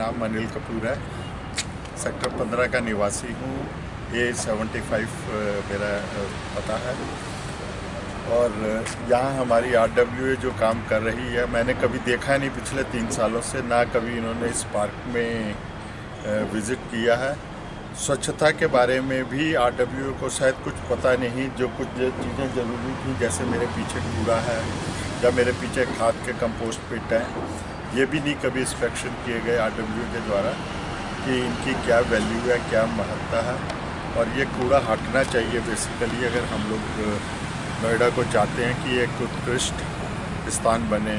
नाम अनिल कपूर है। सेक्टर 15 का निवासी हूँ। A75 मेरा पता है। और यहाँ हमारी RWA जो काम कर रही है, मैंने कभी देखा नहीं पिछले 3 सालों से, ना कभी इन्होंने इस पार्क में विज़िट किया है। स्वच्छता के बारे में भी RWA को शायद कुछ पता नहीं। जो कुछ चीज़ें ज़रूरी थी, जैसे मेरे पीछे कूड़ा है या मेरे पीछे खाद के कंपोस्ट पिट है, ये भी नहीं कभी इंस्पेक्शन किए गए RWA के द्वारा कि इनकी क्या वैल्यू है, क्या महत्ता है। और ये कूड़ा हटना चाहिए बेसिकली, अगर हम लोग नोएडा को चाहते हैं कि एक उत्कृष्ट स्थान बने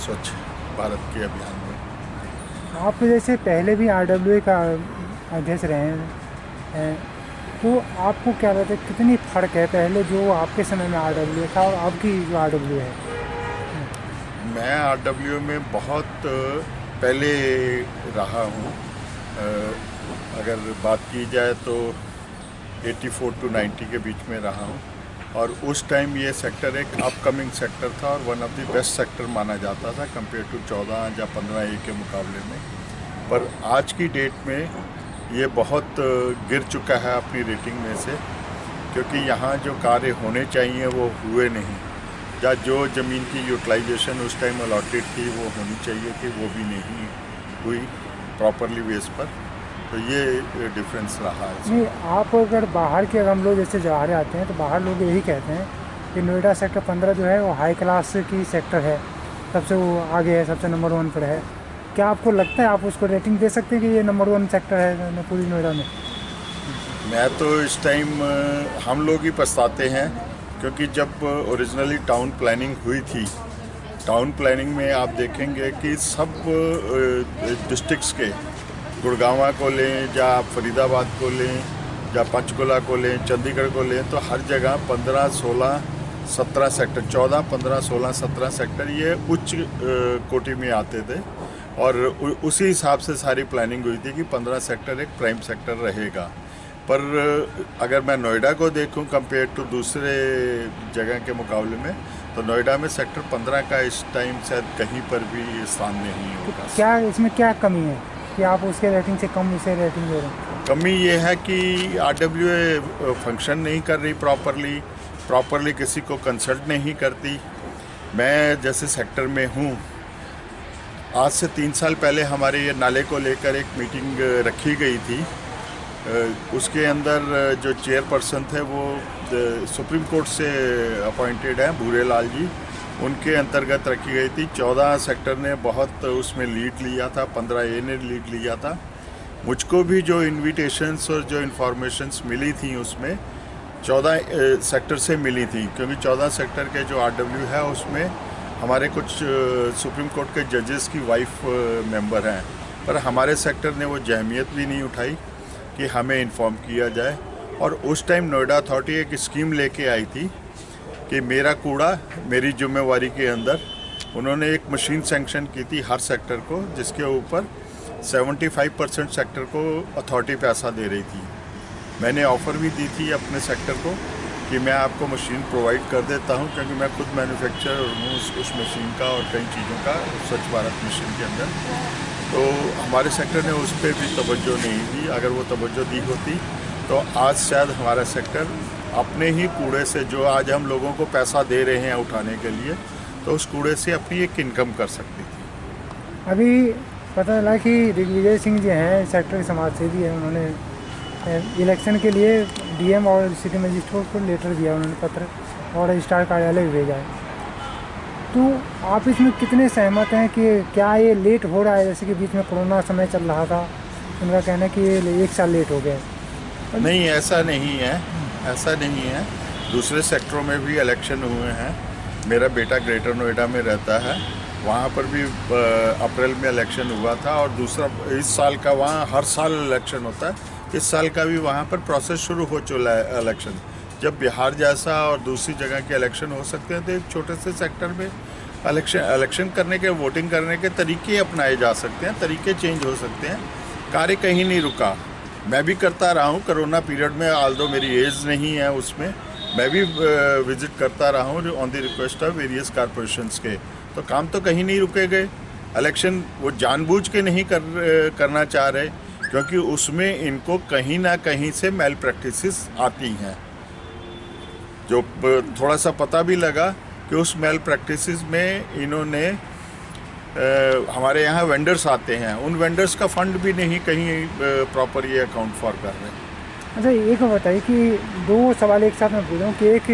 स्वच्छ भारत के अभियान में। आप जैसे पहले भी RWA का अध्यक्ष रहे हैं, तो आपको क्या लगता है कितनी फ़र्क है पहले जो आपके समय में RWA था और अब की जो RWA है? मैं RWA में बहुत पहले रहा हूँ। अगर बात की जाए तो 84 to 90 के बीच में रहा हूँ। और उस टाइम ये सेक्टर एक अपकमिंग सेक्टर था और one of the best sector माना जाता था कंपेयर टू 14 या 15A के मुकाबले में। पर आज की डेट में ये बहुत गिर चुका है अपनी रेटिंग में से, क्योंकि यहाँ जो कार्य होने चाहिए वो हुए नहीं, या जो ज़मीन की यूटिलाइजेशन उस टाइम अलॉटेड थी वो होनी चाहिए थी, वो भी नहीं हुई प्रॉपरली बेस पर। तो ये डिफरेंस रहा है। नहीं, आप अगर बाहर के, अगर हम लोग जैसे बाहर आते हैं तो बाहर लोग यही कहते हैं कि नोएडा सेक्टर 15 जो है वो हाई क्लास की सेक्टर है, सबसे वो आगे है, सबसे नंबर 1 पर है। क्या आपको लगता है आप उसको रेटिंग दे सकते हैं कि ये नंबर 1 सेक्टर है पूरी नोएडा में? मैं तो इस टाइम हम लोग ही पछताते हैं, क्योंकि जब ओरिजिनली टाउन प्लानिंग हुई थी, टाउन प्लानिंग में आप देखेंगे कि सब डिस्ट्रिक्ट्स के, गुड़गांव को लें या फरीदाबाद को लें या पंचकुला को लें, चंडीगढ़ को लें, तो हर जगह 15, 16, 17 सेक्टर, 14, 15, 16, 17 सेक्टर ये उच्च कोटि में आते थे। और उसी हिसाब से सारी प्लानिंग हुई थी कि 15 सेक्टर एक प्राइम सेक्टर रहेगा। पर अगर मैं नोएडा को देखूं कंपेयर टू दूसरे जगह के मुकाबले में, तो नोएडा में सेक्टर 15 का इस टाइम शायद कहीं पर भी स्थान नहीं होगा। क्या इसमें क्या कमी है कि आप उसके रेटिंग से कम इसे रेटिंग दे रहे हैं? कमी ये है कि RWA फंक्शन नहीं कर रही प्रॉपरली किसी को कंसल्ट नहीं करती। मैं जैसे सेक्टर में हूँ, आज से 3 साल पहले हमारे ये नाले को लेकर एक मीटिंग रखी गई थी। उसके अंदर जो चेयरपर्सन थे वो सुप्रीम कोर्ट से अपॉइंटेड हैं, भूरेलाल जी, उनके अंतर्गत रखी गई थी। 14 सेक्टर ने बहुत उसमें लीड लिया था, 15A ने लीड लिया था। मुझको भी जो इन्विटेशंस और जो इन्फॉर्मेशंस मिली थी उसमें 14 सेक्टर से मिली थी, क्योंकि 14 सेक्टर के जो RW है उसमें हमारे कुछ सुप्रीम कोर्ट के जजेस की वाइफ मेंबर हैं। पर हमारे सेक्टर ने वो जहमियत भी नहीं उठाई कि हमें इन्फॉर्म किया जाए। और उस टाइम नोएडा अथॉरिटी एक स्कीम लेके आई थी कि मेरा कूड़ा मेरी जिम्मेवारी के अंदर। उन्होंने एक मशीन सैंक्शन की थी हर सेक्टर को, जिसके ऊपर 75% सेक्टर को अथॉरिटी पैसा दे रही थी। मैंने ऑफ़र भी दी थी अपने सेक्टर को कि मैं आपको मशीन प्रोवाइड कर देता हूं, क्योंकि मैं खुद मैन्युफैक्चरर हूँ उस मशीन का और कई चीज़ों का, स्वच्छ भारत मिशन के अंदर। तो हमारे सेक्टर ने उस पर भी तवज्जो नहीं दी। अगर वो तवज्जो दी होती तो आज शायद हमारा सेक्टर अपने ही कूड़े से, जो आज हम लोगों को पैसा दे रहे हैं उठाने के लिए, तो उस कूड़े से अपनी एक इनकम कर सकती थी। अभी पता चला कि दिग्विजय सिंह जी हैं, सेक्टर के समाज सेवी हैं, उन्होंने इलेक्शन के लिए DM और सिटी मजिस्ट्रेट को लेटर दिया, उन्होंने पत्र, और रजिस्ट्रार कार्यालय भी भेजा है। तो आप इसमें कितने सहमत हैं कि क्या ये लेट हो रहा है? जैसे कि बीच में कोरोना समय चल रहा था, उनका कहना है कि ये 1 साल लेट हो गया। नहीं, ऐसा नहीं है, ऐसा नहीं है। दूसरे सेक्टरों में भी इलेक्शन हुए हैं। मेरा बेटा ग्रेटर नोएडा में रहता है, वहाँ पर भी अप्रैल में इलेक्शन हुआ था। और दूसरा इस साल का वहाँ हर साल इलेक्शन होता है, इस साल का भी वहाँ पर प्रोसेस शुरू हो चुका है इलेक्शन। जब बिहार जैसा और दूसरी जगह के इलेक्शन हो सकते हैं, तो एक छोटे से सेक्टर में इलेक्शन करने के, वोटिंग करने के तरीके अपनाए जा सकते हैं, तरीके चेंज हो सकते हैं। कार्य कहीं नहीं रुका। मैं भी करता रहा हूँ कोरोना पीरियड में, आल्दो मेरी एज नहीं है उसमें, मैं भी विजिट करता रहा हूँ on the request of various corporations के। तो काम तो कहीं नहीं रुके गए। इलेक्शन वो जानबूझ के नहीं करना चाह रहे, क्योंकि उसमें इनको कहीं ना कहीं से मेल प्रैक्टिसेस आती हैं। जो थोड़ा सा पता भी लगा कि उस मेल प्रैक्टिसेस में इन्होंने हमारे यहाँ वेंडर्स आते हैं, उन वेंडर्स का फंड भी नहीं कहीं प्रॉपर ये अकाउंट फॉर कर रहे हैं। अच्छा, एक बताइए कि दो सवाल एक साथ मैं पूछ रहा हूँ कि एक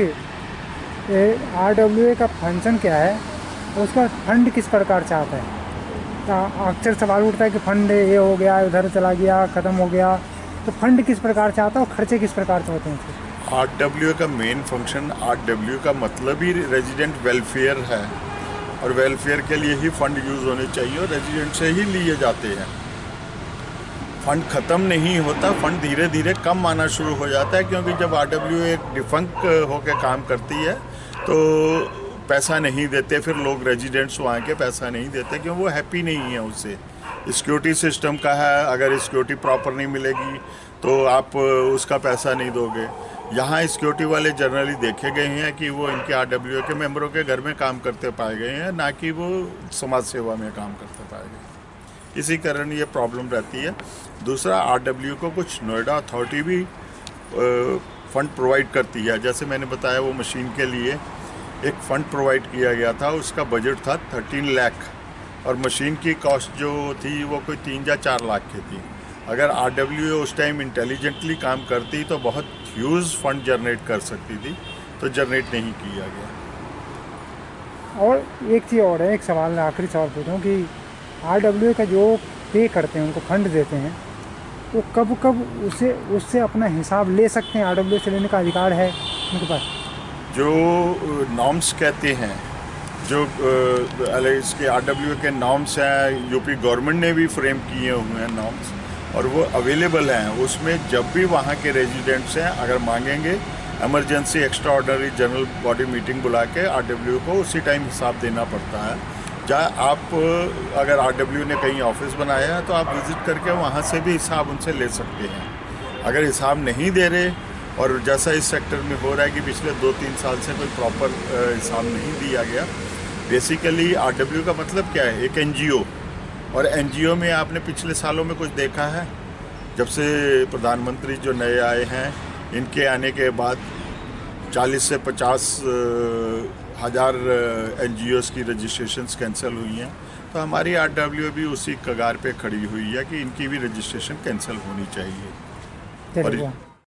RWA का फंक्शन क्या है, उसका फंड किस प्रकार से आता है? अक्सर सवाल उठता है कि फंड ये हो गया, उधर चला गया, ख़त्म हो गया, तो फंड किस प्रकार से आता है और खर्चे किस प्रकार से होते हैं उसके? RWA का मेन फंक्शन, RWA का मतलब ही रेजिडेंट वेलफेयर है, और वेलफेयर के लिए ही फंड यूज़ होने चाहिए और रेजिडेंट से ही लिए जाते हैं। फंड ख़त्म नहीं होता, फंड धीरे धीरे कम आना शुरू हो जाता है, क्योंकि जब RWA एक डिफंक्ट होकर काम करती है तो पैसा नहीं देते, फिर लोग रेजिडेंट्स वहाँ के पैसा नहीं देते क्योंकि वो हैप्पी नहीं है उससे। सिक्योरिटी सिस्टम का है, अगर सिक्योरिटी प्रॉपर नहीं मिलेगी तो आप उसका पैसा नहीं दोगे। यहाँ सिक्योरिटी वाले जनरली देखे गए हैं कि वो इनके RWA के मेंबरों के घर में काम करते पाए गए हैं, ना कि वो समाज सेवा में काम करते पाए गए। इसी कारण ये प्रॉब्लम रहती है। दूसरा, RWA को कुछ नोएडा अथॉरिटी भी फंड प्रोवाइड करती है। जैसे मैंने बताया, वो मशीन के लिए एक फ़ंड प्रोवाइड किया गया था, उसका बजट था 13 लाख, और मशीन की कॉस्ट जो थी वो कोई 3 या 4 लाख की थी। अगर RWA उस टाइम इंटेलिजेंटली काम करती तो बहुत ह्यूज फंड जनरेट कर सकती थी, तो जनरेट नहीं किया गया। और एक चीज़ और है, एक सवाल, आखिरी सवाल पूछ रहा हूँ कि RWA का जो पे करते हैं, उनको फंड देते हैं, तो कब कब उससे अपना हिसाब ले सकते हैं? RWA से लेने का अधिकार है उनके पास? जो नॉर्म्स कहते हैं, जो इसके RWA के नॉर्म्स हैं, यूपी गवर्नमेंट ने भी फ्रेम किए हुए हैं नॉर्म्स, और वो अवेलेबल हैं। उसमें जब भी वहाँ के रेजिडेंट्स हैं, अगर मांगेंगे, emergency extra ordinary general body meeting बुला के RWA को उसी टाइम हिसाब देना पड़ता है। चाहे आप अगर RWA ने कहीं ऑफिस बनाया है तो आप विज़िट करके वहाँ से भी हिसाब उनसे ले सकते हैं। अगर हिसाब नहीं दे रहे, और जैसा इस सेक्टर में हो रहा है कि पिछले 2-3 साल से कोई प्रॉपर हिसाब नहीं दिया गया। बेसिकली RWA का मतलब क्या है? एक NGO, और NGO में आपने पिछले सालों में कुछ देखा है? जब से प्रधानमंत्री जो नए आए हैं, इनके आने के बाद 40 से 50 हज़ार NGOs की रजिस्ट्रेशंस कैंसिल हुई हैं। तो हमारी RWA भी उसी कगार पे खड़ी हुई है कि इनकी भी रजिस्ट्रेशन कैंसिल होनी चाहिए। चलिए।